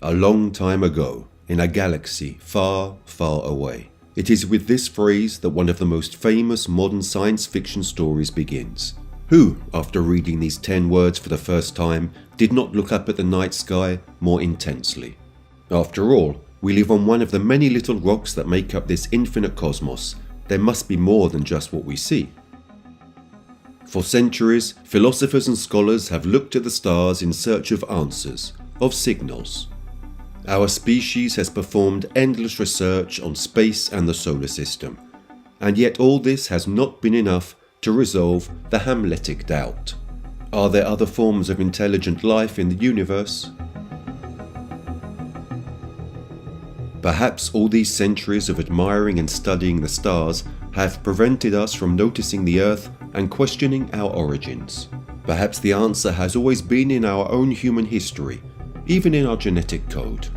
A long time ago, in a galaxy far, far away. It is with this phrase that one of the most famous modern science fiction stories begins. Who, after reading these 10 words for the first time, did not look up at the night sky more intensely? After all, we live on one of the many little rocks that make up this infinite cosmos. There must be more than just what we see. For centuries, philosophers and scholars have looked at the stars in search of answers, of signals. Our species has performed endless research on space and the solar system, and yet all this has not been enough to resolve the Hamletic doubt. Are there other forms of intelligent life in the universe? Perhaps all these centuries of admiring and studying the stars have prevented us from noticing the Earth and questioning our origins. Perhaps the answer has always been in our own human history, even in our genetic code.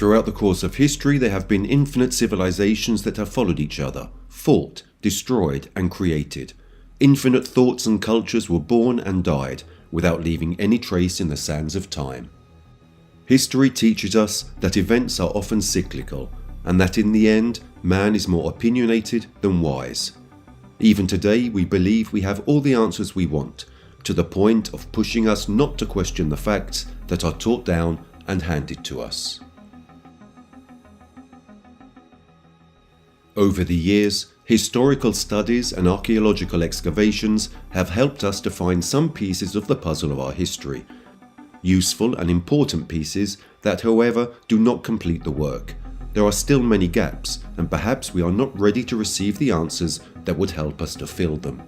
Throughout the course of history, there have been infinite civilizations that have followed each other, fought, destroyed, and created. Infinite thoughts and cultures were born and died, without leaving any trace in the sands of time. History teaches us that events are often cyclical, and that in the end, man is more opinionated than wise. Even today, we believe we have all the answers we want, to the point of pushing us not to question the facts that are taught down and handed to us. Over the years, historical studies and archaeological excavations have helped us to find some pieces of the puzzle of our history. Useful and important pieces that, however, do not complete the work. There are still many gaps, and perhaps we are not ready to receive the answers that would help us to fill them.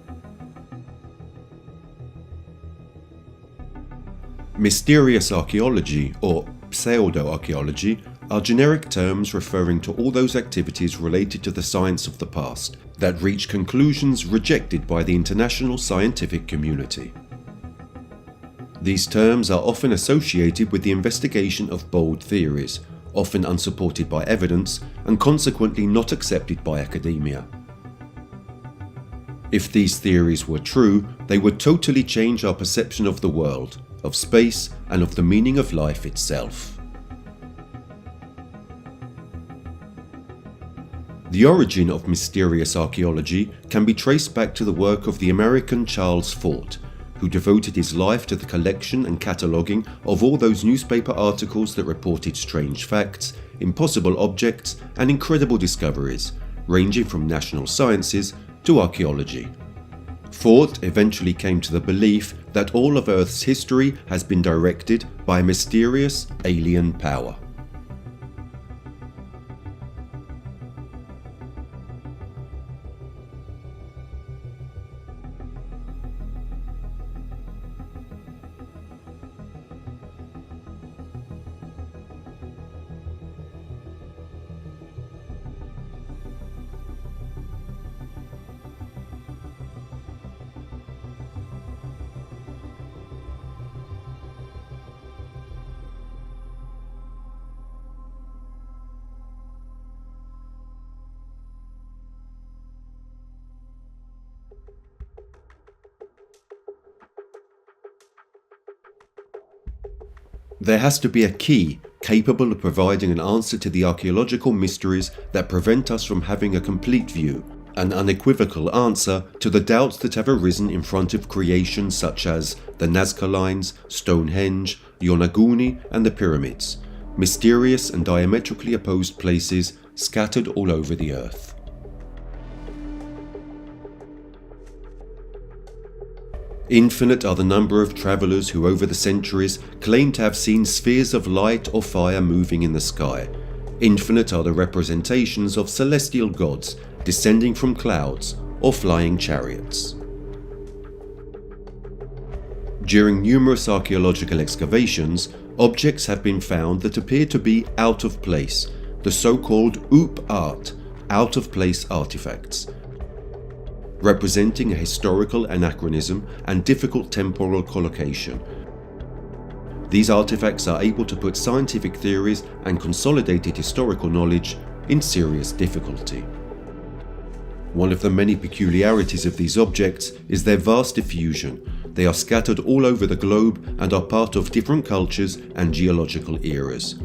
Mysterious archaeology, or pseudo-archaeology, are generic terms referring to all those activities related to the science of the past that reach conclusions rejected by the international scientific community. These terms are often associated with the investigation of bold theories, often unsupported by evidence and consequently not accepted by academia. If these theories were true, they would totally change our perception of the world, of space, and of the meaning of life itself. The origin of mysterious archaeology can be traced back to the work of the American Charles Fort, who devoted his life to the collection and cataloguing of all those newspaper articles that reported strange facts, impossible objects, and incredible discoveries, ranging from national sciences to archaeology. Fort eventually came to the belief that all of Earth's history has been directed by a mysterious alien power. There has to be a key capable of providing an answer to the archaeological mysteries that prevent us from having a complete view, an unequivocal answer to the doubts that have arisen in front of creations such as the Nazca lines, Stonehenge, Yonaguni and the pyramids, mysterious and diametrically opposed places scattered all over the earth. Infinite are the number of travellers who over the centuries claim to have seen spheres of light or fire moving in the sky. Infinite are the representations of celestial gods descending from clouds or flying chariots. During numerous archaeological excavations, objects have been found that appear to be out of place, the so-called OOP art, out-of-place artifacts, representing a historical anachronism and difficult temporal collocation. These artifacts are able to put scientific theories and consolidated historical knowledge in serious difficulty. One of the many peculiarities of these objects is their vast diffusion. They are scattered all over the globe and are part of different cultures and geological eras.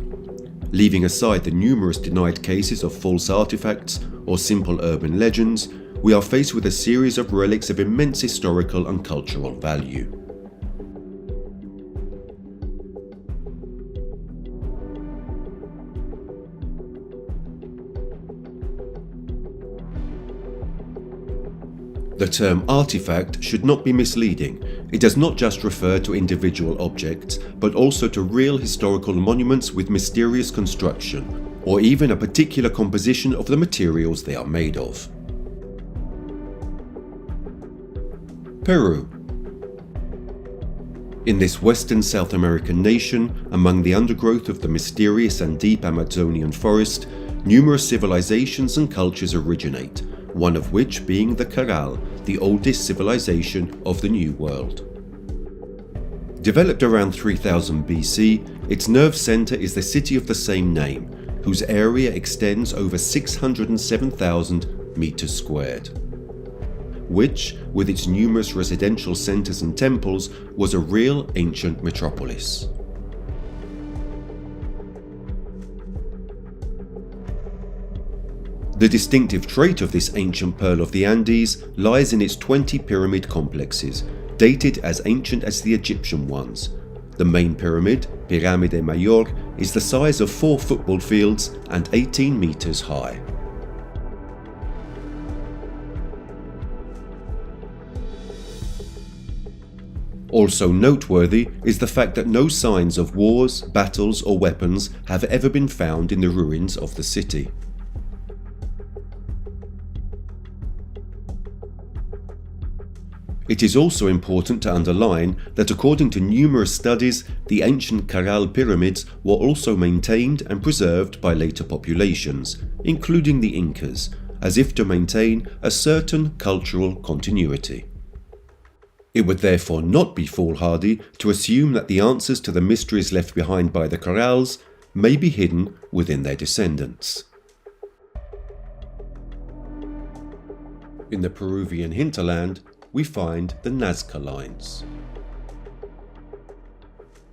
Leaving aside the numerous denied cases of false artifacts or simple urban legends, we are faced with a series of relics of immense historical and cultural value. The term artifact should not be misleading. It does not just refer to individual objects, but also to real historical monuments with mysterious construction, or even a particular composition of the materials they are made of. Peru. In this western South American nation, among the undergrowth of the mysterious and deep Amazonian forest, numerous civilizations and cultures originate, one of which being the Caral, the oldest civilization of the New World. Developed around 3000 BC, its nerve center is the city of the same name, whose area extends over 607,000 meters squared, which, with its numerous residential centers and temples, was a real ancient metropolis. The distinctive trait of this ancient pearl of the Andes lies in its 20 pyramid complexes, dated as ancient as the Egyptian ones. The main pyramid, Pirámide Mayor, is the size of 4 football fields and 18 meters high. Also noteworthy is the fact that no signs of wars, battles or weapons have ever been found in the ruins of the city. It is also important to underline that according to numerous studies, the ancient Caral pyramids were also maintained and preserved by later populations, including the Incas, as if to maintain a certain cultural continuity. It would therefore not be foolhardy to assume that the answers to the mysteries left behind by the Carals may be hidden within their descendants. In the Peruvian hinterland, we find the Nazca lines.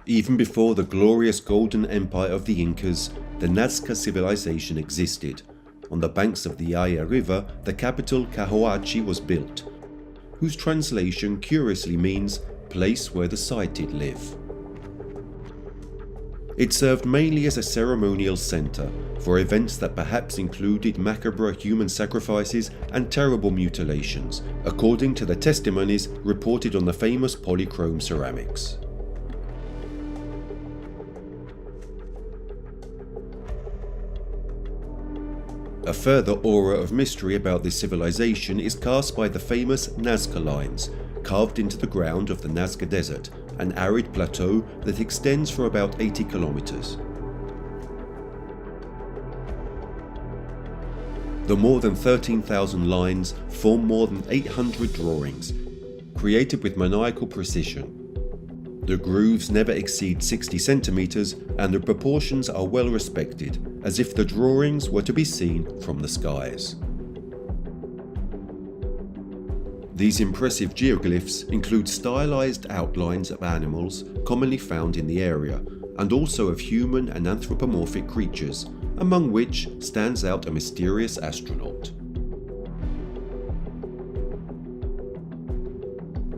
Even before the glorious golden empire of the Incas, the Nazca civilization existed. On the banks of the Aya River, the capital Cahoachi was built, whose translation curiously means place where the sighted live. It served mainly as a ceremonial center for events that perhaps included macabre human sacrifices and terrible mutilations, according to the testimonies reported on the famous polychrome ceramics. A further aura of mystery about this civilization is cast by the famous Nazca lines, carved into the ground of the Nazca Desert, an arid plateau that extends for about 80 kilometers. The more than 13,000 lines form more than 800 drawings, created with maniacal precision. The grooves never exceed 60 centimeters and the proportions are well respected, as if the drawings were to be seen from the skies. These impressive geoglyphs include stylized outlines of animals commonly found in the area, and also of human and anthropomorphic creatures, among which stands out a mysterious astronaut.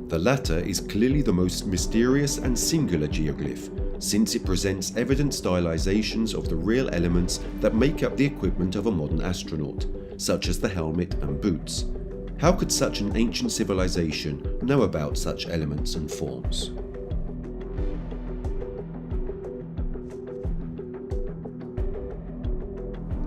The latter is clearly the most mysterious and singular geoglyph, since it presents evident stylizations of the real elements that make up the equipment of a modern astronaut, such as the helmet and boots. How could such an ancient civilization know about such elements and forms?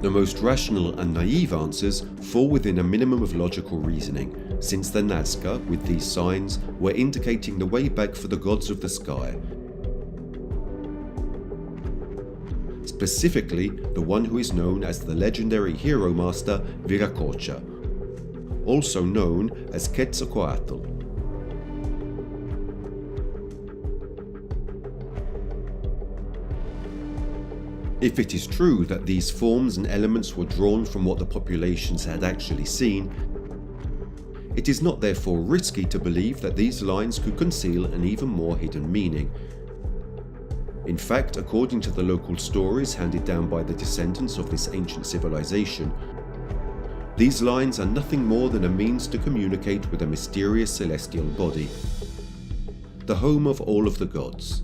The most rational and naive answers fall within a minimum of logical reasoning, since the Nazca, with these signs, were indicating the way back for the gods of the sky. Specifically, the one who is known as the legendary hero master Viracocha, also known as Quetzalcoatl. If it is true that these forms and elements were drawn from what the populations had actually seen, it is not therefore risky to believe that these lines could conceal an even more hidden meaning. In fact, according to the local stories handed down by the descendants of this ancient civilization, these lines are nothing more than a means to communicate with a mysterious celestial body, the home of all of the gods.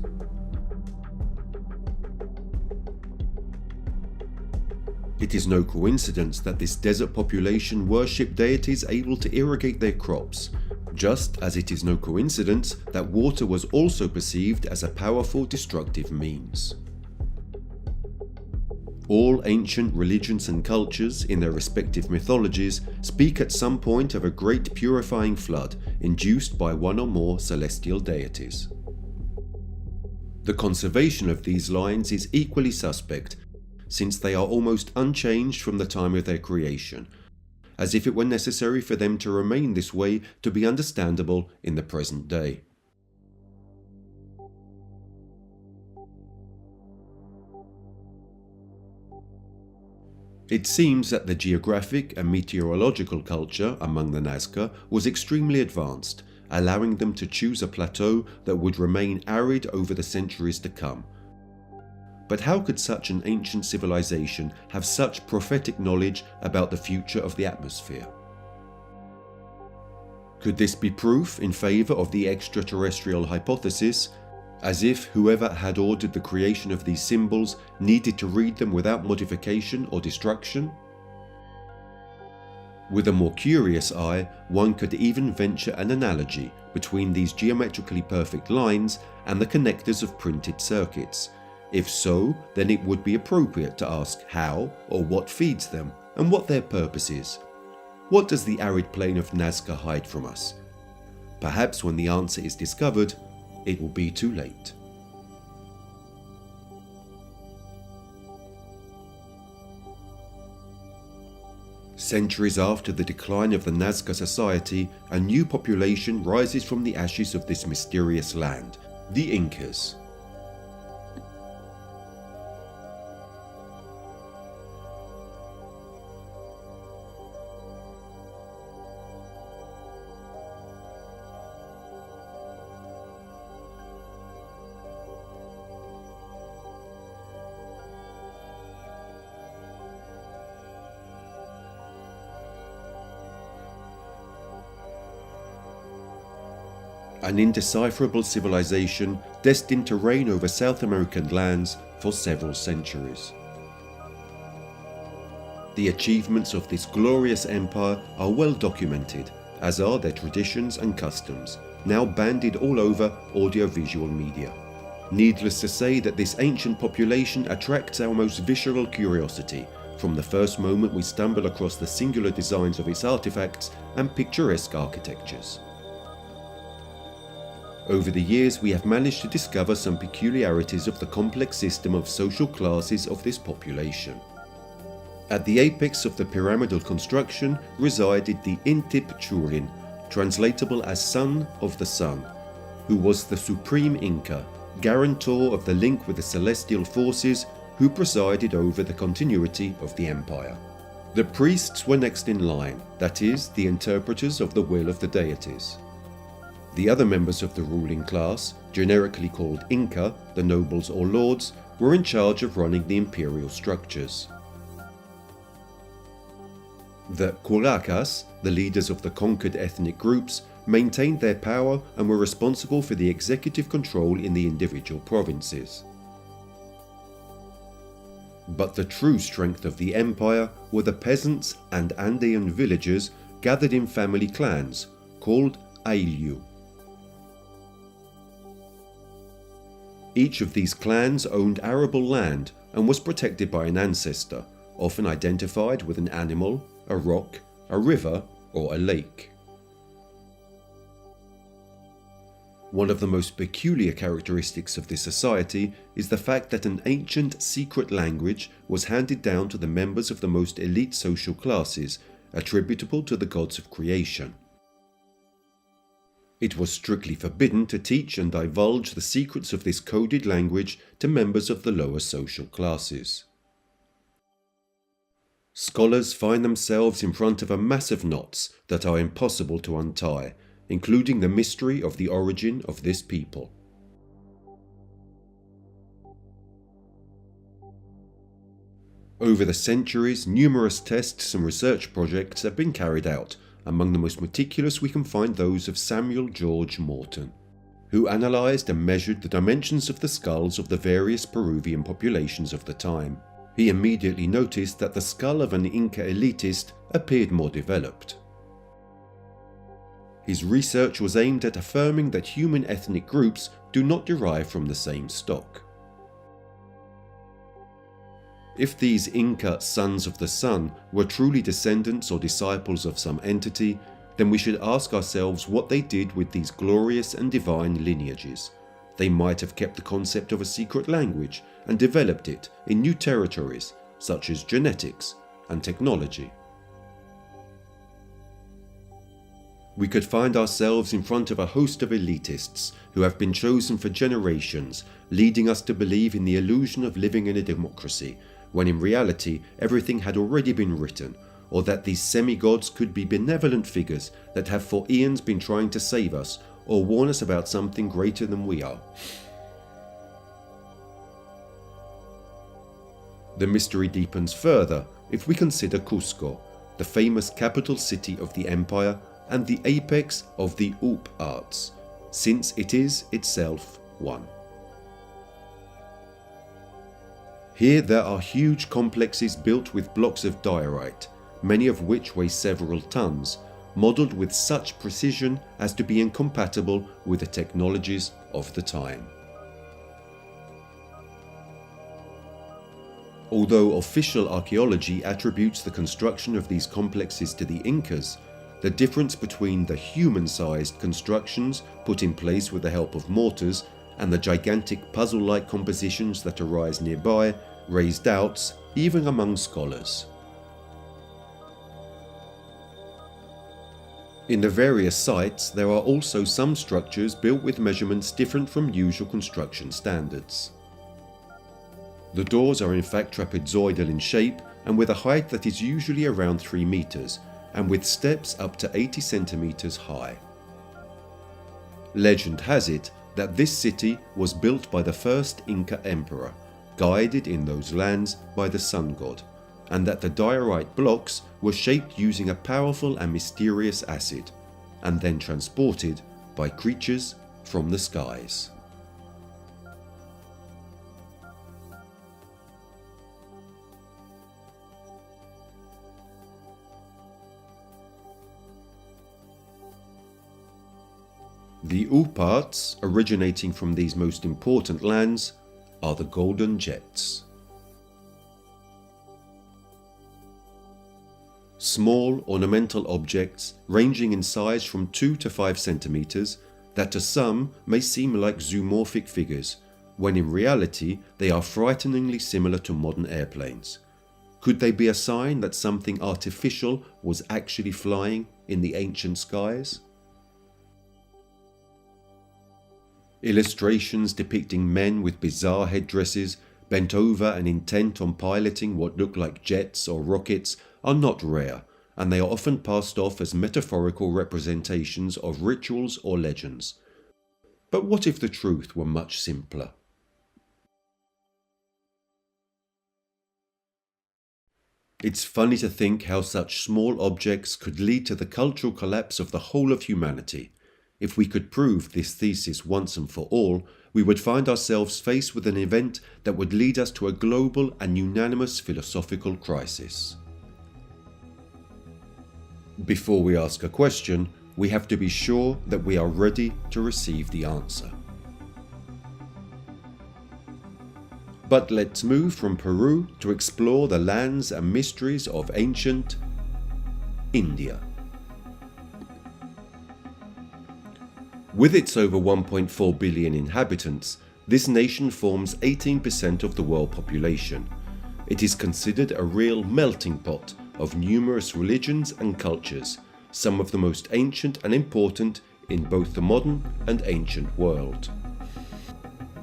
It is no coincidence that this desert population worshipped deities able to irrigate their crops, just as it is no coincidence that water was also perceived as a powerful destructive means. All ancient religions and cultures, in their respective mythologies, speak at some point of a great purifying flood induced by one or more celestial deities. The conservation of these lines is equally suspect, since they are almost unchanged from the time of their creation, as if it were necessary for them to remain this way to be understandable in the present day. It seems that the geographic and meteorological culture among the Nazca was extremely advanced, allowing them to choose a plateau that would remain arid over the centuries to come. But how could such an ancient civilization have such prophetic knowledge about the future of the atmosphere? Could this be proof in favour of the extraterrestrial hypothesis, as if whoever had ordered the creation of these symbols needed to read them without modification or destruction? With a more curious eye, one could even venture an analogy between these geometrically perfect lines and the connectors of printed circuits. If so, then it would be appropriate to ask how or what feeds them and what their purpose is. What does the arid plain of Nazca hide from us? Perhaps when the answer is discovered, it will be too late. Centuries after the decline of the Nazca society, a new population rises from the ashes of this mysterious land, the Incas. An indecipherable civilization destined to reign over South American lands for several centuries. The achievements of this glorious empire are well documented, as are their traditions and customs, now bandied all over audiovisual media. Needless to say that this ancient population attracts our most visceral curiosity from the first moment we stumble across the singular designs of its artifacts and picturesque architectures. Over the years, we have managed to discover some peculiarities of the complex system of social classes of this population. At the apex of the pyramidal construction resided the Intip Churin, translatable as Son of the Sun, who was the supreme Inca, guarantor of the link with the celestial forces who presided over the continuity of the empire. The priests were next in line, that is, the interpreters of the will of the deities. The other members of the ruling class, generically called Inca, the nobles or lords, were in charge of running the imperial structures. The Curacas, the leaders of the conquered ethnic groups, maintained their power and were responsible for the executive control in the individual provinces. But the true strength of the empire were the peasants and Andean villagers gathered in family clans, called Ayllu. Each of these clans owned arable land and was protected by an ancestor, often identified with an animal, a rock, a river, or a lake. One of the most peculiar characteristics of this society is the fact that an ancient secret language was handed down to the members of the most elite social classes, attributable to the gods of creation. It was strictly forbidden to teach and divulge the secrets of this coded language to members of the lower social classes. Scholars find themselves in front of a mass of knots that are impossible to untie, including the mystery of the origin of this people. Over the centuries, numerous tests and research projects have been carried out. Among the most meticulous we can find those of Samuel George Morton, who analysed and measured the dimensions of the skulls of the various Peruvian populations of the time. He immediately noticed that the skull of an Inca elitist appeared more developed. His research was aimed at affirming that human ethnic groups do not derive from the same stock. If these Inca sons of the sun were truly descendants or disciples of some entity, then we should ask ourselves what they did with these glorious and divine lineages. They might have kept the concept of a secret language and developed it in new territories such as genetics and technology. We could find ourselves in front of a host of elitists who have been chosen for generations, leading us to believe in the illusion of living in a democracy, when in reality everything had already been written, or that these semi-gods could be benevolent figures that have for eons been trying to save us or warn us about something greater than we are. The mystery deepens further if we consider Cusco, the famous capital city of the empire and the apex of the Up arts, since it is itself one. Here there are huge complexes built with blocks of diorite, many of which weigh several tons, modelled with such precision as to be incompatible with the technologies of the time. Although official archaeology attributes the construction of these complexes to the Incas, the difference between the human-sized constructions put in place with the help of mortars and the gigantic puzzle-like compositions that arise nearby raise doubts even among scholars. In the various sites, there are also some structures built with measurements different from usual construction standards. The doors are in fact trapezoidal in shape and with a height that is usually around 3 meters, and with steps up to 80 centimeters high. Legend has it that this city was built by the first Inca emperor, guided in those lands by the sun god, and that the diorite blocks were shaped using a powerful and mysterious acid, and then transported by creatures from the skies. The Uparts, originating from these most important lands, are the golden jets. Small ornamental objects ranging in size from 2 to 5 centimeters that to some may seem like zoomorphic figures, when in reality they are frighteningly similar to modern airplanes. Could they be a sign that something artificial was actually flying in the ancient skies? Illustrations depicting men with bizarre headdresses, bent over and intent on piloting what look like jets or rockets, are not rare, and they are often passed off as metaphorical representations of rituals or legends. But what if the truth were much simpler? It's funny to think how such small objects could lead to the cultural collapse of the whole of humanity. If we could prove this thesis once and for all, we would find ourselves faced with an event that would lead us to a global and unanimous philosophical crisis. Before we ask a question, we have to be sure that we are ready to receive the answer. But let's move from Peru to explore the lands and mysteries of ancient India. With its over 1.4 billion inhabitants, this nation forms 18% of the world population. It is considered a real melting pot of numerous religions and cultures, some of the most ancient and important in both the modern and ancient world.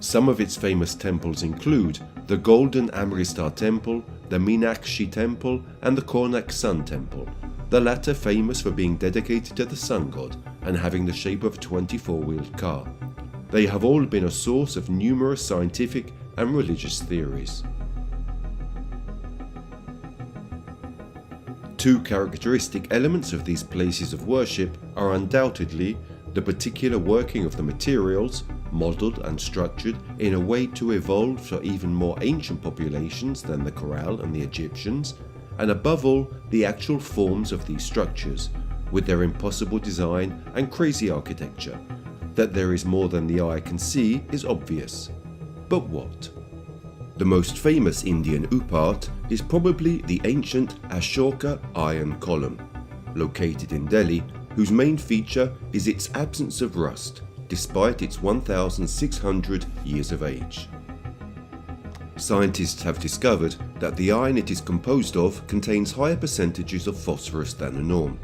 Some of its famous temples include the Golden Amritsar Temple, the Meenakshi Temple, and the Karnak Sun Temple, the latter famous for being dedicated to the sun god and having the shape of a 24-wheeled car. They have all been a source of numerous scientific and religious theories. Two characteristic elements of these places of worship are undoubtedly the particular working of the materials, modelled and structured in a way to evolve for even more ancient populations than the Corral and the Egyptians, and above all, the actual forms of these structures, with their impossible design and crazy architecture. That there is more than the eye can see is obvious. But what? The most famous Indian upart is probably the ancient Ashoka Iron Column, located in Delhi, whose main feature is its absence of rust, despite its 1,600 years of age. Scientists have discovered that the iron it is composed of contains higher percentages of phosphorus than the norm.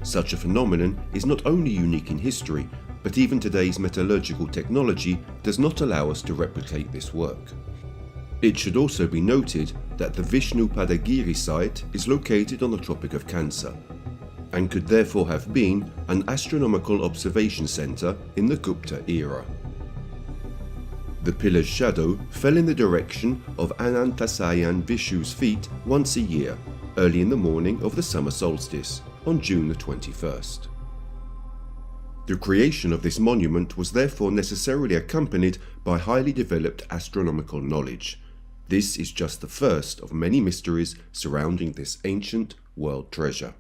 Such a phenomenon is not only unique in history, but even today's metallurgical technology does not allow us to replicate this work. It should also be noted that the Vishnu Padagiri site is located on the Tropic of Cancer, and could therefore have been an astronomical observation centre in the Gupta era. The pillar's shadow fell in the direction of Anantasayan Vishu's feet once a year, early in the morning of the summer solstice, on June the 21st. The creation of this monument was therefore necessarily accompanied by highly developed astronomical knowledge. This is just the first of many mysteries surrounding this ancient world treasure.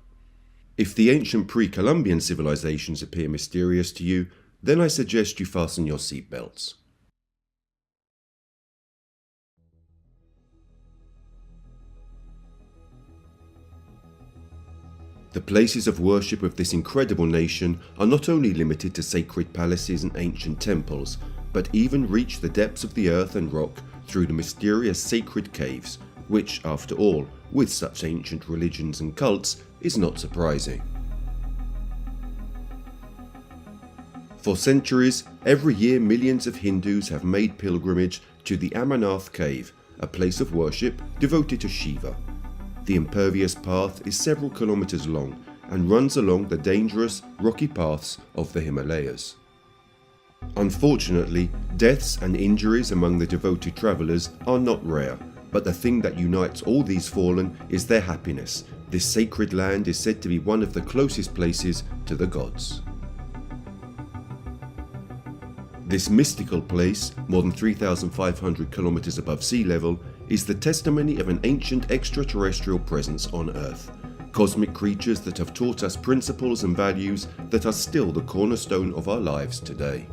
If the ancient pre-Columbian civilizations appear mysterious to you, then I suggest you fasten your seatbelts. The places of worship of this incredible nation are not only limited to sacred palaces and ancient temples, but even reach the depths of the earth and rock through the mysterious sacred caves, which, after all, with such ancient religions and cults, is not surprising. For centuries, every year millions of Hindus have made pilgrimage to the Amarnath cave, a place of worship devoted to Shiva. The impervious path is several kilometers long and runs along the dangerous, rocky paths of the Himalayas. Unfortunately, deaths and injuries among the devoted travelers are not rare, but the thing that unites all these fallen is their happiness. This sacred land is said to be one of the closest places to the gods. This mystical place, more than 3,500 kilometers above sea level, is the testimony of an ancient extraterrestrial presence on Earth. Cosmic creatures that have taught us principles and values that are still the cornerstone of our lives today.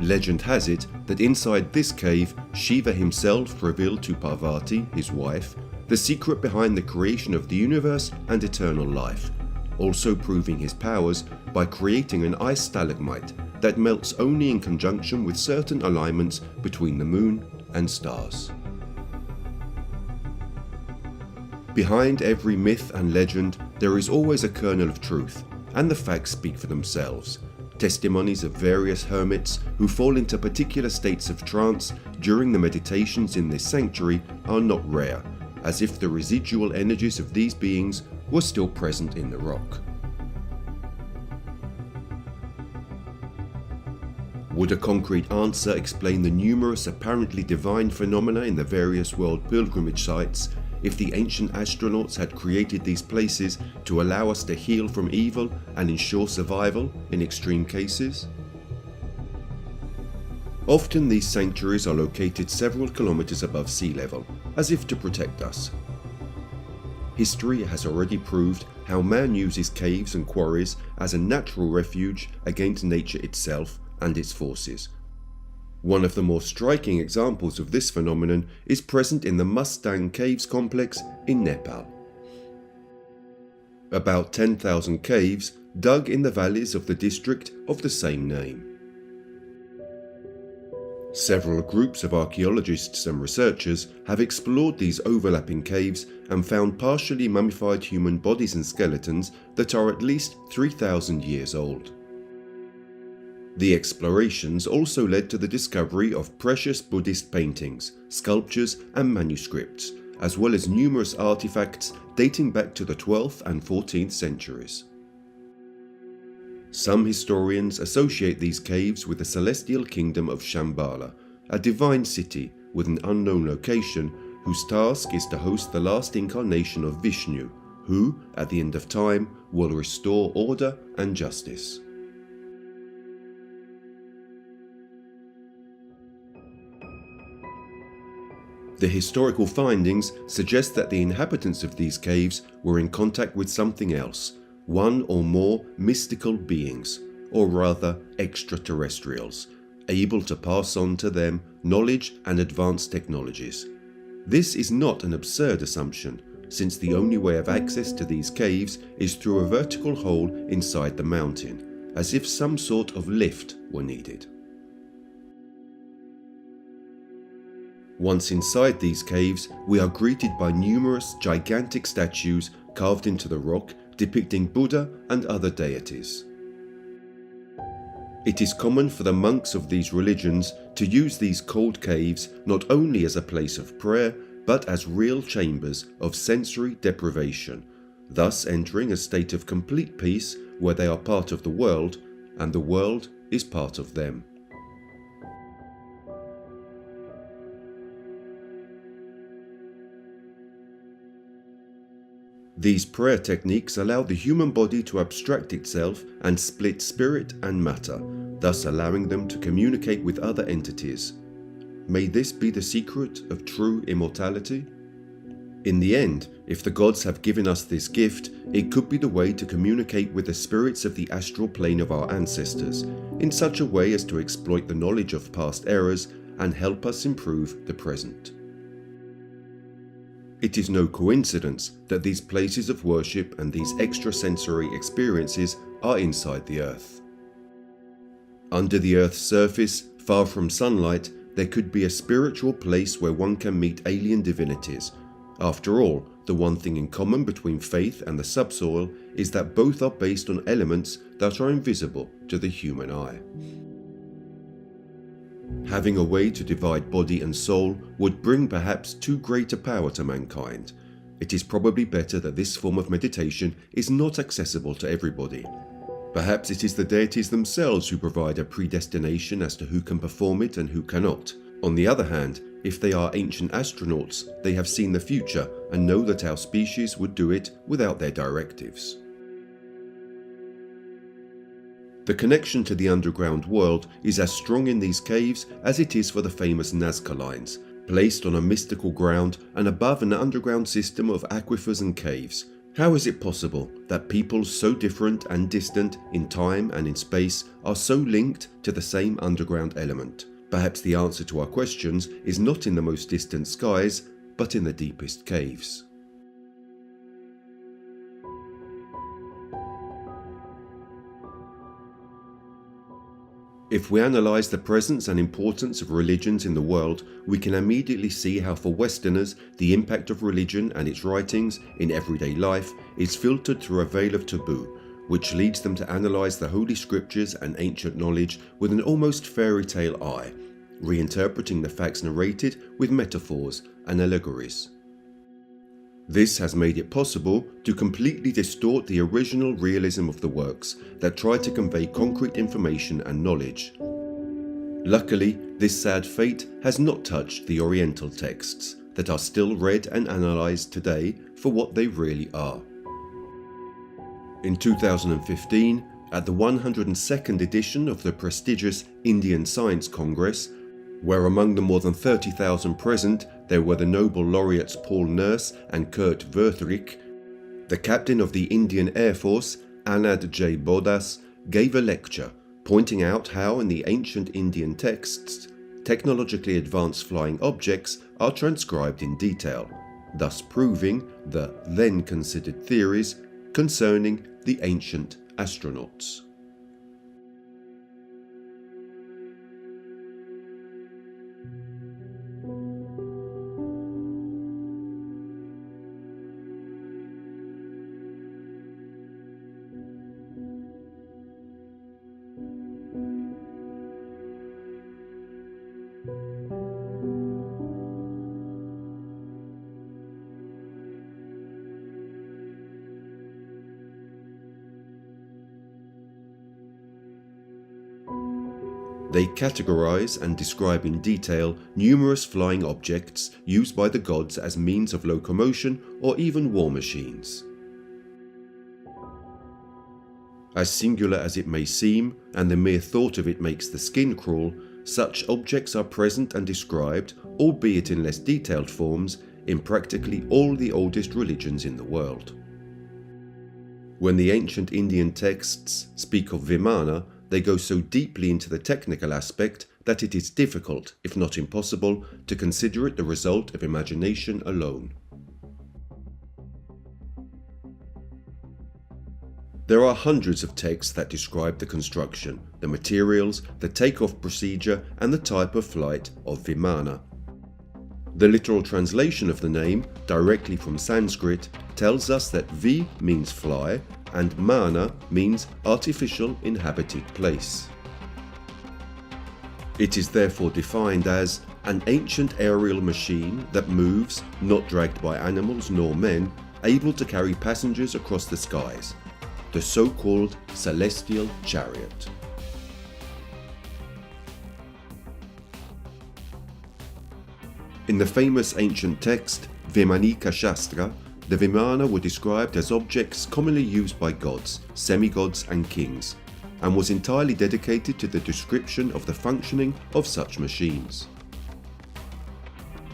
Legend has it that inside this cave, Shiva himself revealed to Parvati, his wife, the secret behind the creation of the universe and eternal life, also proving his powers by creating an ice stalagmite that melts only in conjunction with certain alignments between the moon and stars. Behind every myth and legend, there is always a kernel of truth, and the facts speak for themselves. Testimonies of various hermits who fall into particular states of trance during the meditations in this sanctuary are not rare, as if the residual energies of these beings were still present in the rock. Would a concrete answer explain the numerous apparently divine phenomena in the various world pilgrimage sites if the ancient astronauts had created these places to allow us to heal from evil and ensure survival in extreme cases? Often these sanctuaries are located several kilometers above sea level, as if to protect us. History has already proved how man uses caves and quarries as a natural refuge against nature itself and its forces. One of the more striking examples of this phenomenon is present in the Mustang Caves complex in Nepal. About 10,000 caves dug in the valleys of the district of the same name. Several groups of archaeologists and researchers have explored these overlapping caves and found partially mummified human bodies and skeletons that are at least 3,000 years old. The explorations also led to the discovery of precious Buddhist paintings, sculptures and manuscripts, as well as numerous artifacts dating back to the 12th and 14th centuries. Some historians associate these caves with the celestial kingdom of Shambhala, a divine city with an unknown location whose task is to host the last incarnation of Vishnu, who, at the end of time, will restore order and justice. The historical findings suggest that the inhabitants of these caves were in contact with something else, one or more mystical beings, or rather extraterrestrials, able to pass on to them knowledge and advanced technologies. This is not an absurd assumption, since the only way of access to these caves is through a vertical hole inside the mountain, as if some sort of lift were needed. Once inside these caves, we are greeted by numerous gigantic statues carved into the rock depicting Buddha and other deities. It is common for the monks of these religions to use these cold caves not only as a place of prayer, but as real chambers of sensory deprivation, thus entering a state of complete peace where they are part of the world and the world is part of them. These prayer techniques allow the human body to abstract itself and split spirit and matter, thus allowing them to communicate with other entities. May this be the secret of true immortality? In the end, if the gods have given us this gift, it could be the way to communicate with the spirits of the astral plane of our ancestors, in such a way as to exploit the knowledge of past errors and help us improve the present. It is no coincidence that these places of worship and these extrasensory experiences are inside the earth. Under the earth's surface, far from sunlight, there could be a spiritual place where one can meet alien divinities. After all, the one thing in common between faith and the subsoil is that both are based on elements that are invisible to the human eye. Having a way to divide body and soul would bring perhaps too great a power to mankind. It is probably better that this form of meditation is not accessible to everybody. Perhaps it is the deities themselves who provide a predestination as to who can perform it and who cannot. On the other hand, if they are ancient astronauts, they have seen the future and know that our species would do it without their directives. The connection to the underground world is as strong in these caves as it is for the famous Nazca lines, placed on a mystical ground and above an underground system of aquifers and caves. How is it possible that peoples so different and distant in time and in space are so linked to the same underground element? Perhaps the answer to our questions is not in the most distant skies, but in the deepest caves. If we analyse the presence and importance of religions in the world, we can immediately see how for Westerners the impact of religion and its writings in everyday life is filtered through a veil of taboo, which leads them to analyse the holy scriptures and ancient knowledge with an almost fairy tale eye, reinterpreting the facts narrated with metaphors and allegories. This has made it possible to completely distort the original realism of the works that try to convey concrete information and knowledge. Luckily, this sad fate has not touched the Oriental texts that are still read and analysed today for what they really are. In 2015, at the 102nd edition of the prestigious Indian Science Congress, where among the more than 30,000 present there were the Nobel laureates Paul Nurse and Kurt Wörthrich, the captain of the Indian Air Force, Anand J. Bodas, gave a lecture pointing out how in the ancient Indian texts, technologically advanced flying objects are transcribed in detail, thus proving the then considered theories concerning the ancient astronauts. They categorize and describe in detail numerous flying objects used by the gods as means of locomotion or even war machines. As singular as it may seem, and the mere thought of it makes the skin crawl, such objects are present and described, albeit in less detailed forms, in practically all the oldest religions in the world. When the ancient Indian texts speak of vimana, they go so deeply into the technical aspect that it is difficult, if not impossible, to consider it the result of imagination alone. There are hundreds of texts that describe the construction, the materials, the takeoff procedure, and the type of flight of vimana. The literal translation of the name, directly from Sanskrit, tells us that vi means fly, and mana means artificial inhabited place. It is therefore defined as an ancient aerial machine that moves, not dragged by animals nor men, able to carry passengers across the skies, the so-called celestial chariot. In the famous ancient text Vimanika Shastra, the vimana were described as objects commonly used by gods, semi-gods and kings, and was entirely dedicated to the description of the functioning of such machines.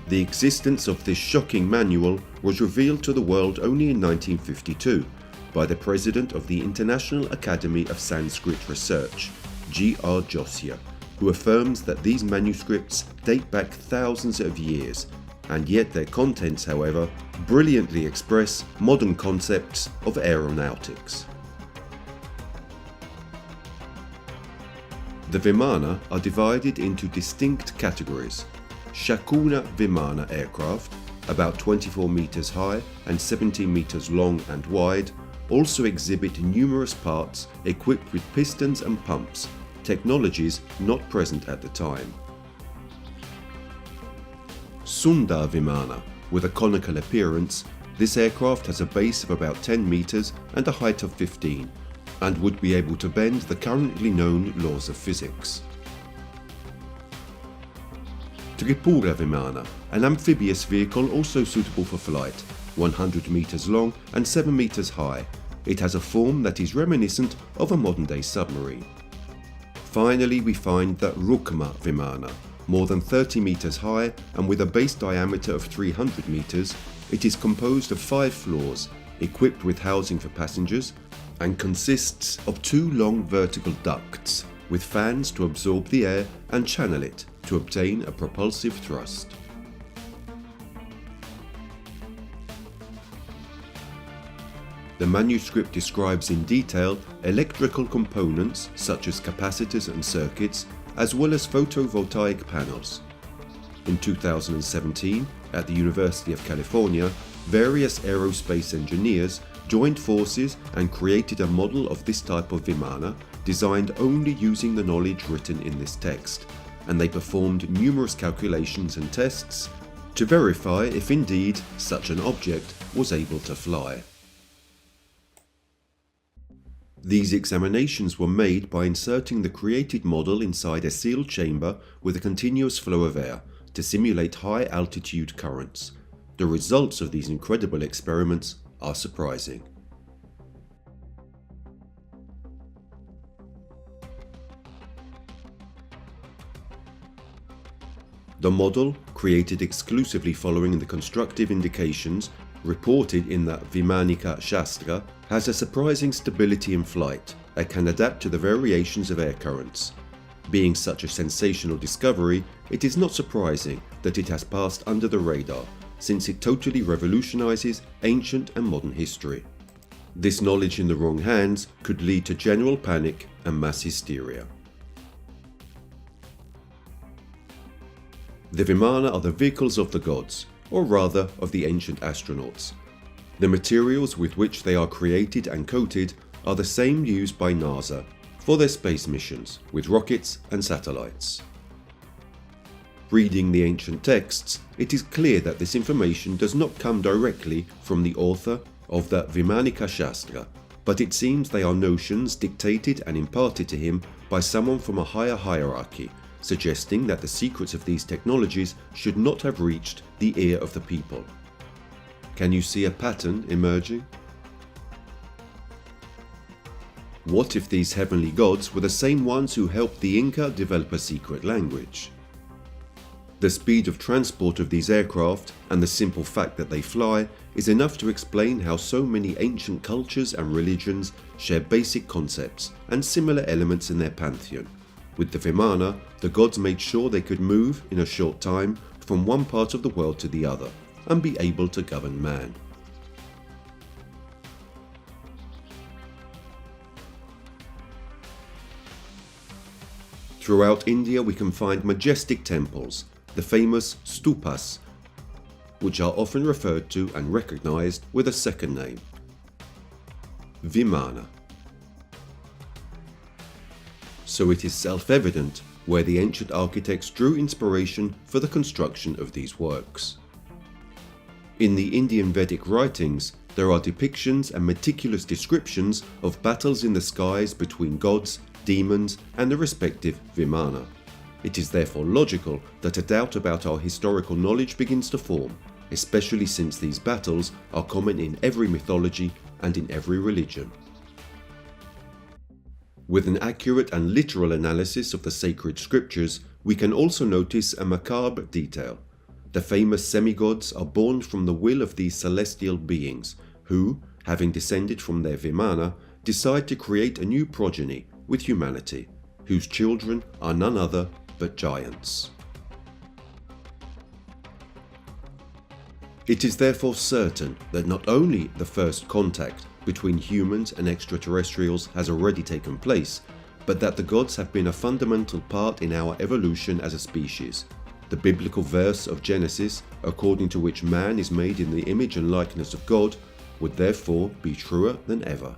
The existence of this shocking manual was revealed to the world only in 1952 by the president of the International Academy of Sanskrit Research, G.R. Josiah, who affirms that these manuscripts date back thousands of years, and yet their contents, however, brilliantly express modern concepts of aeronautics. The vimana are divided into distinct categories. Shakuna Vimana aircraft, about 24 meters high and 17 meters long and wide, also exhibit numerous parts equipped with pistons and pumps, technologies not present at the time. Sundar Vimana, with a conical appearance, this aircraft has a base of about 10 meters and a height of 15, and would be able to bend the currently known laws of physics. Tripura Vimana, an amphibious vehicle also suitable for flight, 100 meters long and 7 meters high. It has a form that is reminiscent of a modern-day submarine. Finally, we find the Rukma Vimana, more than 30 meters high and with a base diameter of 300 meters. It is composed of 5 floors, equipped with housing for passengers, and consists of 2 long vertical ducts with fans to absorb the air and channel it to obtain a propulsive thrust. The manuscript describes in detail electrical components such as capacitors and circuits, as well as photovoltaic panels. In 2017, at the University of California, various aerospace engineers joined forces and created a model of this type of vimana, designed only using the knowledge written in this text, and they performed numerous calculations and tests to verify if indeed such an object was able to fly. These examinations were made by inserting the created model inside a sealed chamber with a continuous flow of air to simulate high altitude currents. The results of these incredible experiments are surprising. The model, created exclusively following the constructive indications reported in the Vimanika Shastra, has a surprising stability in flight and can adapt to the variations of air currents. Being such a sensational discovery, it is not surprising that it has passed under the radar, since it totally revolutionizes ancient and modern history. This knowledge in the wrong hands could lead to general panic and mass hysteria. The vimana are the vehicles of the gods, or rather of the ancient astronauts. The materials with which they are created and coated are the same used by NASA for their space missions with rockets and satellites. Reading the ancient texts, it is clear that this information does not come directly from the author of the Vimanika Shastra, but it seems they are notions dictated and imparted to him by someone from a higher hierarchy, suggesting that the secrets of these technologies should not have reached the ear of the people. Can you see a pattern emerging? What if these heavenly gods were the same ones who helped the Inca develop a secret language? The speed of transport of these aircraft and the simple fact that they fly is enough to explain how so many ancient cultures and religions share basic concepts and similar elements in their pantheon. With the vimana, the gods made sure they could move in a short time from one part of the world to the other and be able to govern man. Throughout India we can find majestic temples, the famous stupas, which are often referred to and recognized with a second name, Vimana. So it is self-evident where the ancient architects drew inspiration for the construction of these works. In the Indian Vedic writings, there are depictions and meticulous descriptions of battles in the skies between gods, demons, and the respective vimana. It is therefore logical that a doubt about our historical knowledge begins to form, especially since these battles are common in every mythology and in every religion. With an accurate and literal analysis of the sacred scriptures, we can also notice a macabre detail. The famous semi-gods are born from the will of these celestial beings, who, having descended from their vimana, decide to create a new progeny with humanity, whose children are none other but giants. It is therefore certain that not only the first contact between humans and extraterrestrials has already taken place, but that the gods have been a fundamental part in our evolution as a species. The biblical verse of Genesis, according to which man is made in the image and likeness of God, would therefore be truer than ever.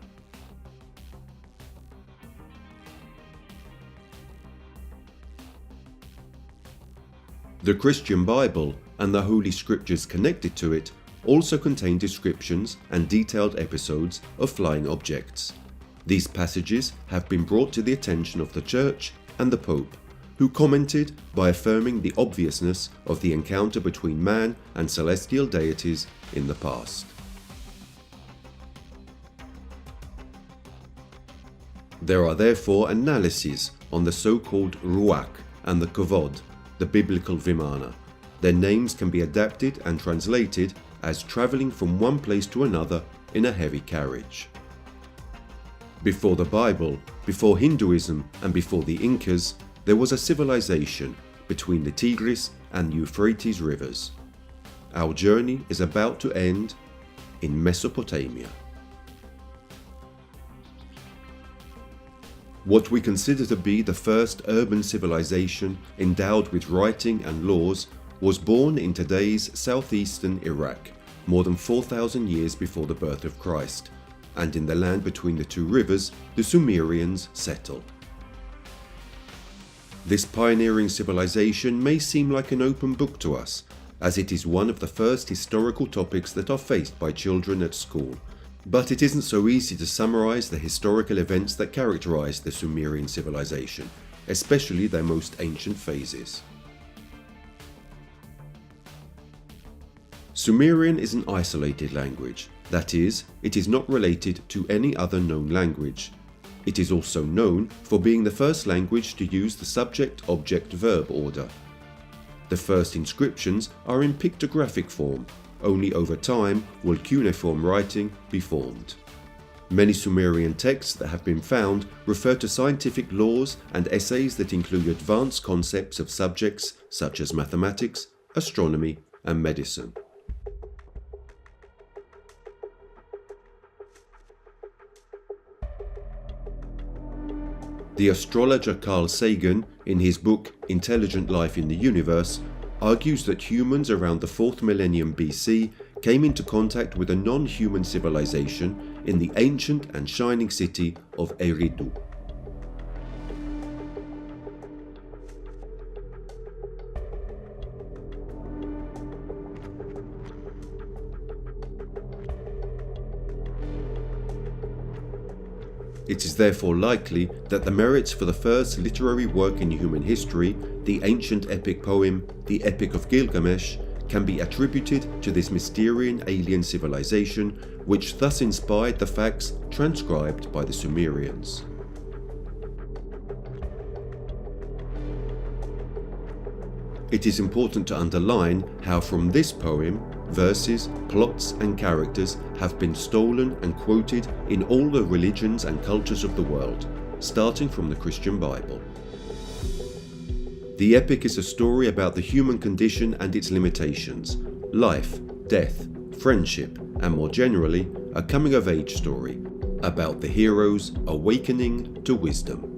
The Christian Bible and the Holy Scriptures connected to it also contain descriptions and detailed episodes of flying objects. These passages have been brought to the attention of the Church and the Pope, who commented by affirming the obviousness of the encounter between man and celestial deities in the past. There are therefore analyses on the so-called ruach and the kavod, the biblical vimana. Their names can be adapted and translated as travelling from one place to another in a heavy carriage. Before the Bible, before Hinduism, and before the Incas, there was a civilization between the Tigris and Euphrates rivers. Our journey is about to end in Mesopotamia. What we consider to be the first urban civilization endowed with writing and laws was born in today's southeastern Iraq, more than 4,000 years before the birth of Christ, and in the land between the two rivers, the Sumerians settled. This pioneering civilization may seem like an open book to us, as it is one of the first historical topics that are faced by children at school. But it isn't so easy to summarize the historical events that characterize the Sumerian civilization, especially their most ancient phases. Sumerian is an isolated language, that is, it is not related to any other known language. It is also known for being the first language to use the subject-object-verb order. The first inscriptions are in pictographic form, only over time will cuneiform writing be formed. Many Sumerian texts that have been found refer to scientific laws and essays that include advanced concepts of subjects such as mathematics, astronomy, and medicine. The astrologer Carl Sagan, in his book Intelligent Life in the Universe, argues that humans around the 4th millennium BC came into contact with a non-human civilization in the ancient and shining city of Eridu. It is therefore likely that the merits for the first literary work in human history, the ancient epic poem, the Epic of Gilgamesh, can be attributed to this Mysterian alien civilization, which thus inspired the facts transcribed by the Sumerians. It is important to underline how from this poem, verses, plots and characters have been stolen and quoted in all the religions and cultures of the world, starting from the Christian Bible. The epic is a story about the human condition and its limitations, life, death, friendship, and more generally, a coming-of-age story about the hero's awakening to wisdom.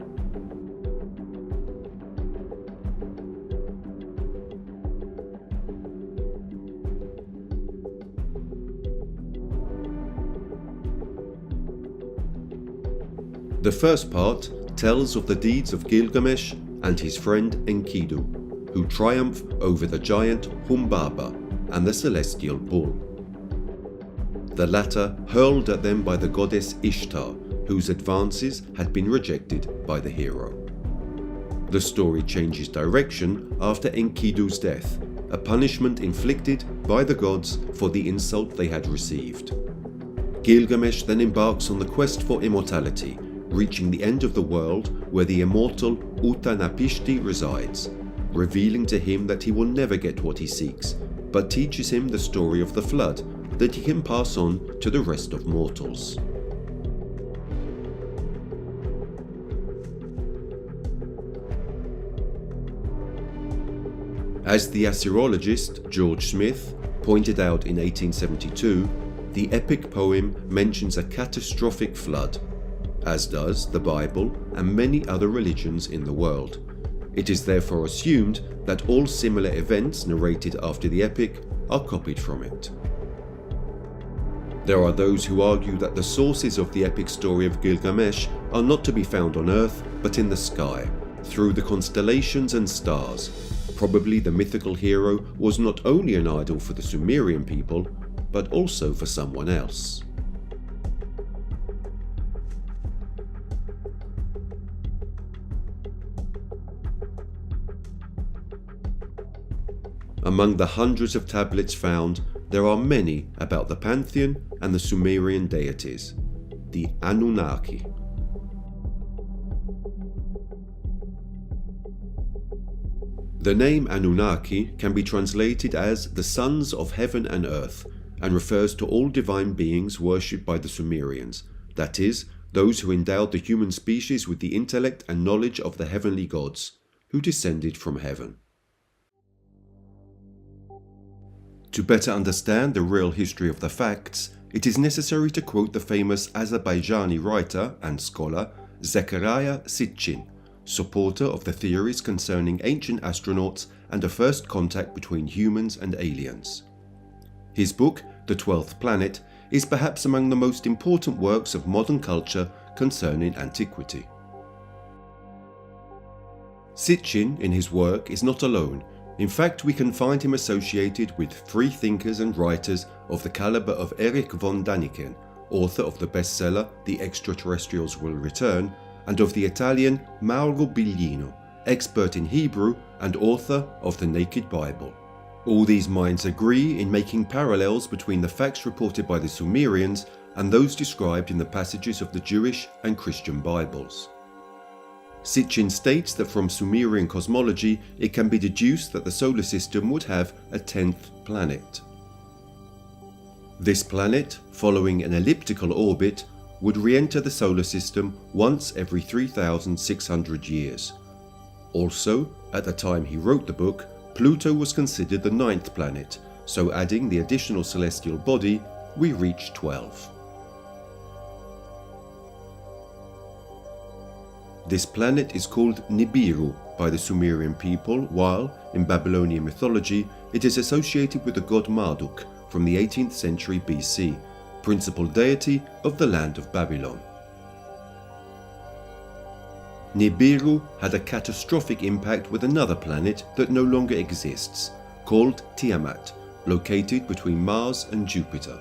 The first part tells of the deeds of Gilgamesh and his friend Enkidu, who triumph over the giant Humbaba and the celestial bull. The latter hurled at them by the goddess Ishtar, whose advances had been rejected by the hero. The story changes direction after Enkidu's death, a punishment inflicted by the gods for the insult they had received. Gilgamesh then embarks on the quest for immortality, reaching the end of the world where the immortal Utanapishti resides, revealing to him that he will never get what he seeks, but teaches him the story of the flood that he can pass on to the rest of mortals. As the Assyriologist George Smith pointed out in 1872, the epic poem mentions a catastrophic flood, as does the Bible and many other religions in the world. It is therefore assumed that all similar events narrated after the epic are copied from it. There are those who argue that the sources of the epic story of Gilgamesh are not to be found on Earth but in the sky, through the constellations and stars. Probably the mythical hero was not only an idol for the Sumerian people, but also for someone else. Among the hundreds of tablets found, there are many about the pantheon and the Sumerian deities, the Anunaki. The name Anunaki can be translated as the sons of heaven and earth, and refers to all divine beings worshipped by the Sumerians, that is, those who endowed the human species with the intellect and knowledge of the heavenly gods, who descended from heaven. To better understand the real history of the facts, it is necessary to quote the famous Azerbaijani writer and scholar Zecharia Sitchin, supporter of the theories concerning ancient astronauts and a first contact between humans and aliens. His book, The 12th Planet, is perhaps among the most important works of modern culture concerning antiquity. Sitchin, in his work, is not alone, In fact, we can find him associated with free thinkers and writers of the caliber of Erich von Däniken, author of the bestseller The Extraterrestrials Will Return, and of the Italian Mauro Biglino, expert in Hebrew and author of the Naked Bible. All these minds agree in making parallels between the facts reported by the Sumerians and those described in the passages of the Jewish and Christian Bibles. Sitchin states that from Sumerian cosmology it can be deduced that the solar system would have a 10th planet. This planet, following an elliptical orbit, would re-enter the solar system once every 3,600 years. Also, at the time he wrote the book, Pluto was considered the 9th planet, so adding the additional celestial body, we reach 12. This planet is called Nibiru by the Sumerian people, while, in Babylonian mythology, it is associated with the god Marduk from the 18th century BC, principal deity of the land of Babylon. Nibiru had a catastrophic impact with another planet that no longer exists, called Tiamat, located between Mars and Jupiter.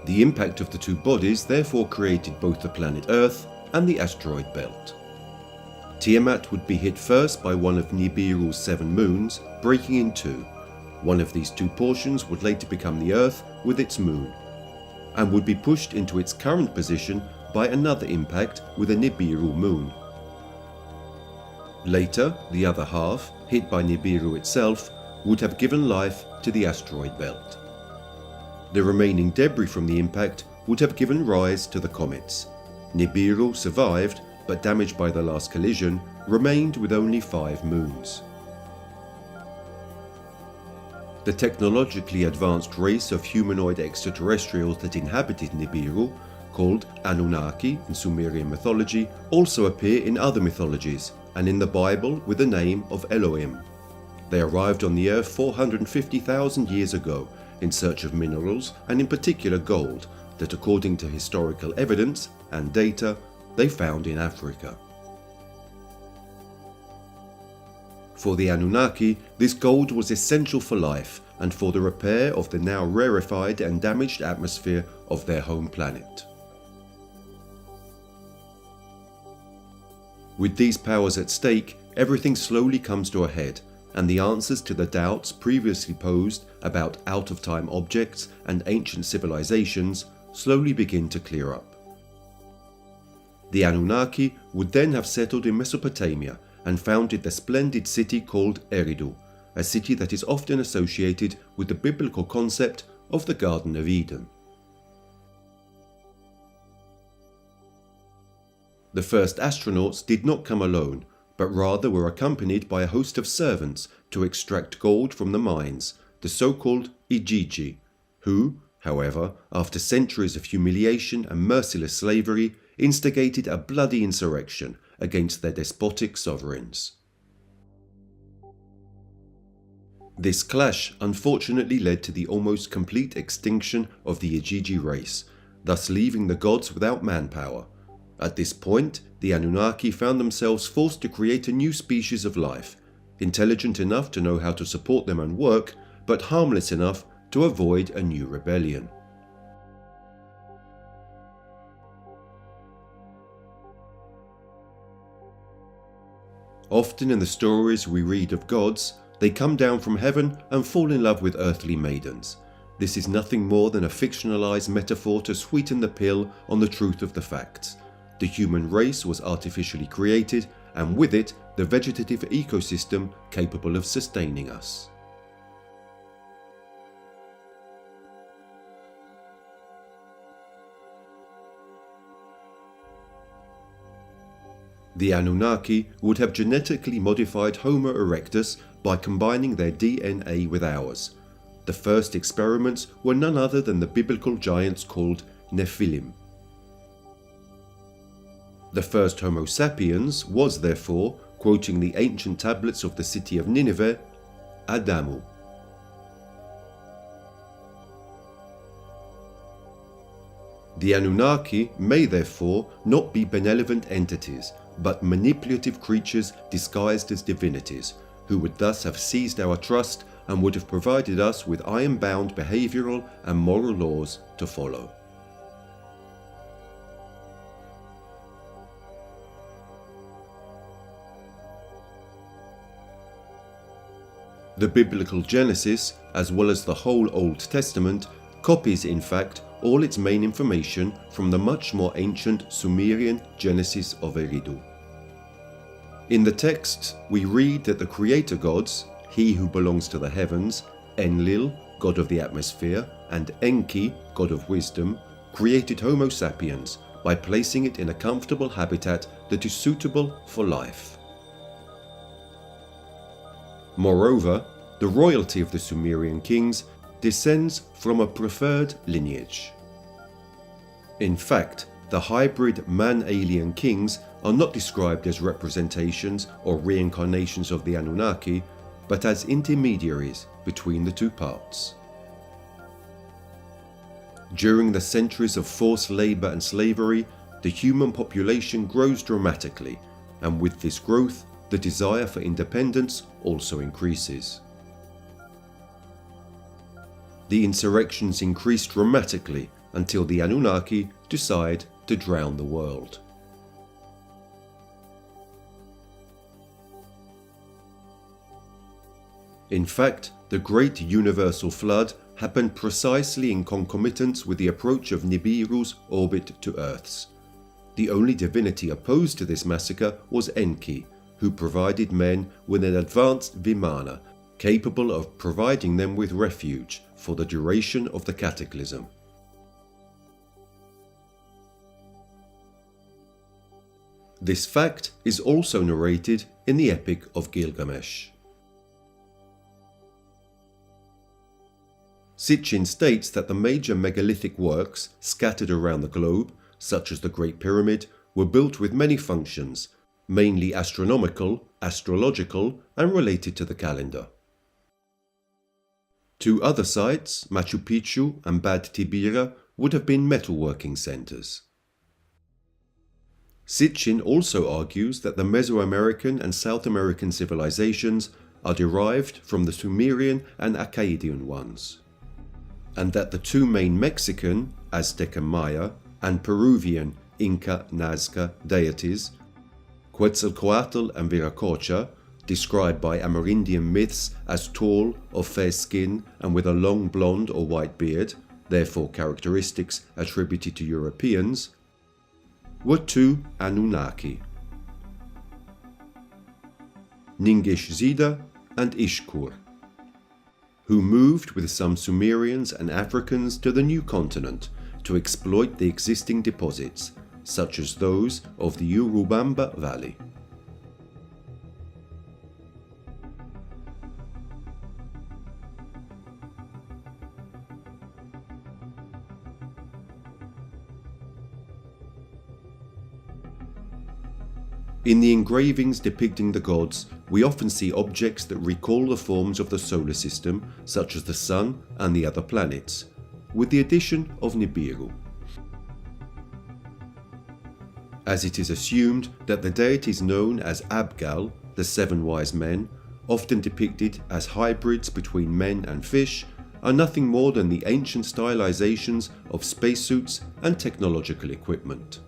The impact of the two bodies therefore created both the planet Earth and the asteroid belt. Tiamat would be hit first by one of Nibiru's 7 moons, breaking in two. One of these two portions would later become the Earth with its moon, and would be pushed into its current position by another impact with a Nibiru moon. Later, the other half, hit by Nibiru itself, would have given life to the asteroid belt. The remaining debris from the impact would have given rise to the comets. Nibiru survived, but damaged by the last collision, remained with only 5 moons. The technologically advanced race of humanoid extraterrestrials that inhabited Nibiru, called Anunaki in Sumerian mythology, also appear in other mythologies and in the Bible with the name of Elohim. They arrived on the earth 450,000 years ago in search of minerals and in particular gold that, according to historical evidence and data, they found in Africa. For the Anunnaki, this gold was essential for life and for the repair of the now rarefied and damaged atmosphere of their home planet. With these powers at stake, everything slowly comes to a head, and the answers to the doubts previously posed about out-of-time objects and ancient civilizations slowly begin to clear up. The Anunnaki would then have settled in Mesopotamia and founded the splendid city called Eridu, a city that is often associated with the biblical concept of the Garden of Eden. The first astronauts did not come alone, but rather were accompanied by a host of servants to extract gold from the mines, the so-called Ijiji, who, however, after centuries of humiliation and merciless slavery, instigated a bloody insurrection against their despotic sovereigns. This clash unfortunately led to the almost complete extinction of the Ijiji race, thus leaving the gods without manpower. At this point, the Anunnaki found themselves forced to create a new species of life, intelligent enough to know how to support them and work, but harmless enough to avoid a new rebellion. Often in the stories we read of gods, they come down from heaven and fall in love with earthly maidens. This is nothing more than a fictionalized metaphor to sweeten the pill on the truth of the facts. The human race was artificially created, and with it, the vegetative ecosystem capable of sustaining us. The Anunnaki would have genetically modified Homo erectus by combining their DNA with ours. The first experiments were none other than the biblical giants called Nephilim. The first Homo sapiens was therefore, quoting the ancient tablets of the city of Nineveh, Adamu. The Anunnaki may therefore not be benevolent entities, but manipulative creatures disguised as divinities, who would thus have seized our trust and would have provided us with iron-bound behavioral and moral laws to follow. The biblical Genesis, as well as the whole Old Testament, copies in fact all its main information from the much more ancient Sumerian Genesis of Eridu. In the text, we read that the creator gods, he who belongs to the heavens, Enlil, god of the atmosphere, and Enki, god of wisdom, created Homo sapiens by placing it in a comfortable habitat that is suitable for life. Moreover, the royalty of the Sumerian kings descends from a preferred lineage. In fact, the hybrid man-alien kings are not described as representations or reincarnations of the Anunaki, but as intermediaries between the two parts. During the centuries of forced labor and slavery, the human population grows dramatically, and with this growth, the desire for independence also increases. The insurrections increase dramatically until the Anunnaki decide to drown the world. In fact, the Great Universal Flood happened precisely in concomitance with the approach of Nibiru's orbit to Earth's. The only divinity opposed to this massacre was Enki, who provided men with an advanced vimana capable of providing them with refuge for the duration of the cataclysm. This fact is also narrated in the Epic of Gilgamesh. Sitchin states that the major megalithic works scattered around the globe, such as the Great Pyramid, were built with many functions, mainly astronomical, astrological, and related to the calendar. Two other sites, Machu Picchu and Bad Tibira, would have been metalworking centers. Sitchin also argues that the Mesoamerican and South American civilizations are derived from the Sumerian and Akkadian ones, and that the two main Mexican, Aztec and Maya, and Peruvian, Inca, Nazca deities, Quetzalcoatl and Viracocha, described by Amerindian myths as tall, of fair skin, and with a long blonde or white beard, therefore characteristics attributed to Europeans, were two Anunnaki, Ningishzida and Ishkur, who moved with some Sumerians and Africans to the new continent to exploit the existing deposits, such as those of the Urubamba Valley. In the engravings depicting the gods, we often see objects that recall the forms of the solar system, such as the Sun and the other planets, with the addition of Nibiru. As it is assumed that the deities known as Abgal, the seven wise men, often depicted as hybrids between men and fish, are nothing more than the ancient stylizations of spacesuits and technological equipment.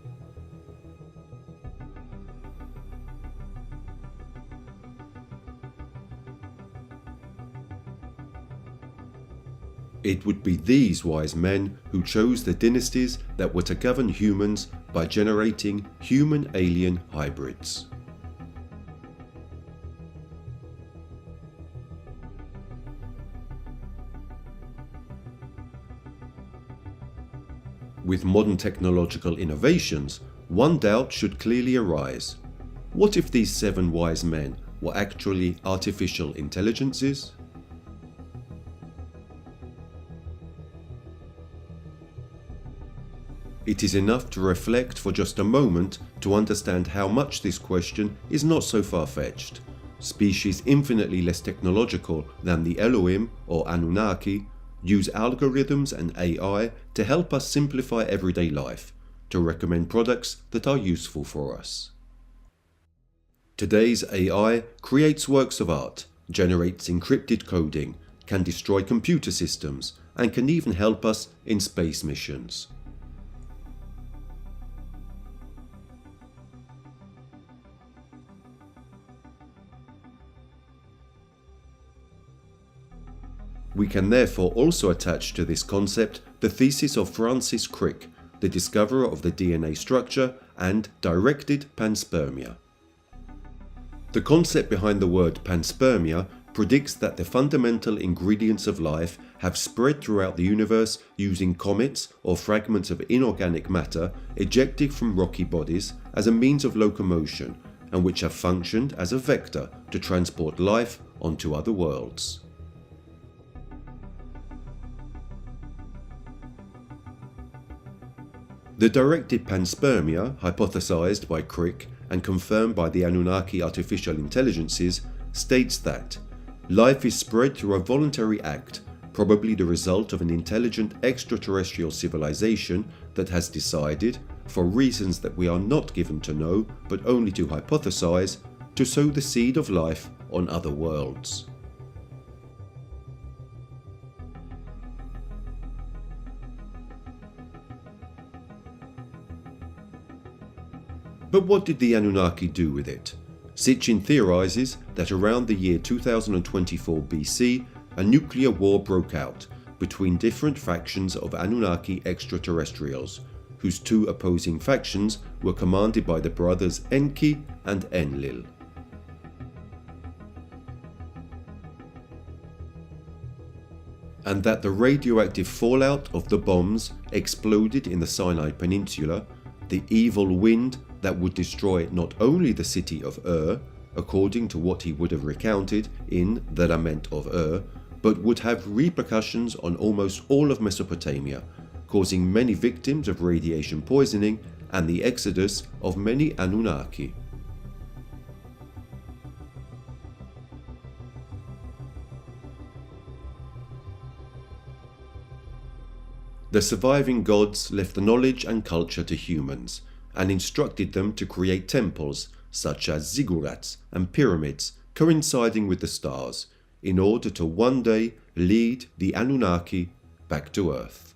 It would be these wise men who chose the dynasties that were to govern humans by generating human-alien hybrids. With modern technological innovations, one doubt should clearly arise. What if these seven wise men were actually artificial intelligences? It is enough to reflect for just a moment to understand how much this question is not so far-fetched. Species infinitely less technological than the Elohim or Anunnaki use algorithms and AI to help us simplify everyday life, to recommend products that are useful for us. Today's AI creates works of art, generates encrypted coding, can destroy computer systems, and can even help us in space missions. We can therefore also attach to this concept the thesis of Francis Crick, the discoverer of the DNA structure and directed panspermia. The concept behind the word panspermia predicts that the fundamental ingredients of life have spread throughout the universe using comets or fragments of inorganic matter ejected from rocky bodies as a means of locomotion, and which have functioned as a vector to transport life onto other worlds. The directed panspermia, hypothesized by Crick and confirmed by the Anunaki artificial intelligences, states that life is spread through a voluntary act, probably the result of an intelligent extraterrestrial civilization that has decided, for reasons that we are not given to know but only to hypothesize, to sow the seed of life on other worlds. But what did the Anunnaki do with it? Sitchin theorizes that around the year 2024 BC, a nuclear war broke out between different factions of Anunnaki extraterrestrials, whose two opposing factions were commanded by the brothers Enki and Enlil. And that the radioactive fallout of the bombs exploded in the Sinai Peninsula, the evil wind that would destroy not only the city of Ur, according to what he would have recounted in The Lament of Ur, but would have repercussions on almost all of Mesopotamia, causing many victims of radiation poisoning and the exodus of many Anunnaki. The surviving gods left the knowledge and culture to humans, and instructed them to create temples such as ziggurats and pyramids coinciding with the stars, in order to one day lead the Anunnaki back to Earth.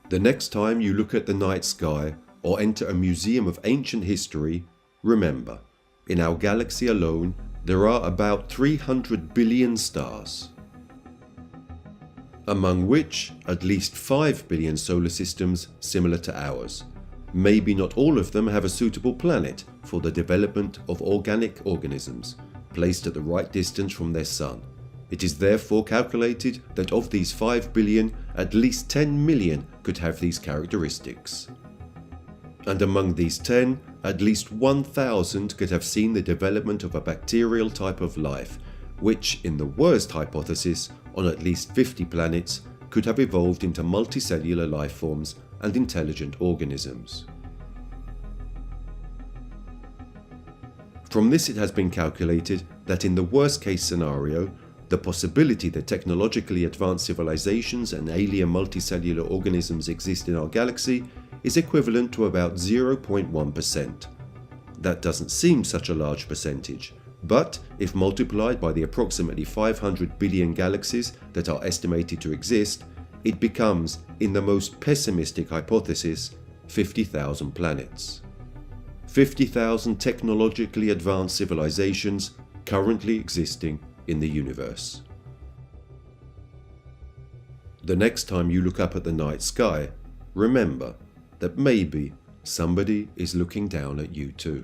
The next time you look at the night sky or enter a museum of ancient history, remember, in our galaxy alone, there are about 300 billion stars, among which at least 5 billion solar systems similar to ours. Maybe not all of them have a suitable planet for the development of organic organisms, placed at the right distance from their sun. It is therefore calculated that of these 5 billion, at least 10 million could have these characteristics. And among these 10, at least 1,000 could have seen the development of a bacterial type of life, which, in the worst hypothesis, on at least 50 planets, could have evolved into multicellular life forms and intelligent organisms. From this, it has been calculated that in the worst case scenario, the possibility that technologically advanced civilizations and alien multicellular organisms exist in our galaxy is equivalent to about 0.1%. That doesn't seem such a large percentage, but if multiplied by the approximately 500 billion galaxies that are estimated to exist, it becomes, in the most pessimistic hypothesis, 50,000 planets. 50,000 technologically advanced civilizations currently existing in the universe. The next time you look up at the night sky, remember that maybe somebody is looking down at you too.